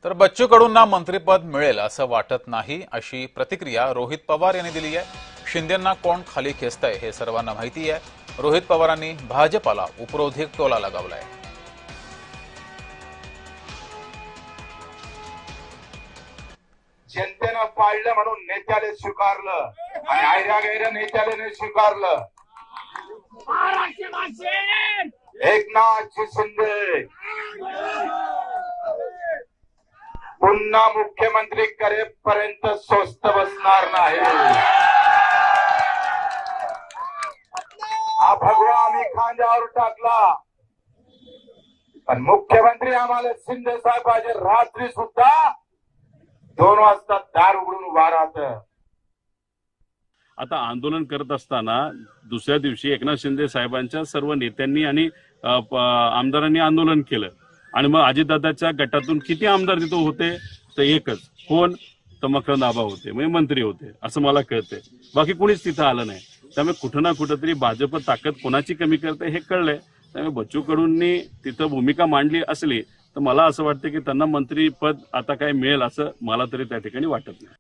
तर बच्चू कडूंना मंत्रिपद मिळेल असं वाटत नाही अशी प्रतिक्रिया रोहित पवार यांनी दिली आहे। शिंदेंना कोण खाली खेचतंय हे सर्वांना माहिती आहे। रोहित पवारांनी भाजपाला उपरोधिक टोला लगावलाय। जनतेनं पाळलं म्हणून नेत्याने स्वीकारलं आणि आयऱ्या गैऱ्या नेत्याने नाही स्वीकारलं। एकनाथ शिंदे पुन्हा मुख्यमंत्री करेपर्यंत स्वस्त बसणार नाही। हा भगवा आम्ही खांद्यावर टाकला, पण मुख्यमंत्री आम्हाला शिंदे साहेब पाहिजे। रात्री सुद्धा 2 वाजता दार उघडून उभा राहत। आता आंदोलन करत असताना दुसऱ्या दिवशी एकनाथ शिंदे साहेबांच्या सर्व नेत्यांनी आणि आमदारांनी आंदोलन केलं आणि मग अजितदादाच्या गटातून किती आमदार तिथं होते तर एकच, कोण तर मकरंद आबा होते, म्हणजे मंत्री होते असं मला कळतंय। बाकी कोणीच तिथं आलं नाही। त्यामुळे कुठं ना कुठंतरी भाजप ताकद कोणाची कमी करते हे कळलंय। त्यामुळे बच्चू कडूंनी तिथं भूमिका मांडली असली तर मला असं वाटतं की त्यांना मंत्रीपद आता काय मिळेल असं मला तरी त्या ठिकाणी वाटत नाही।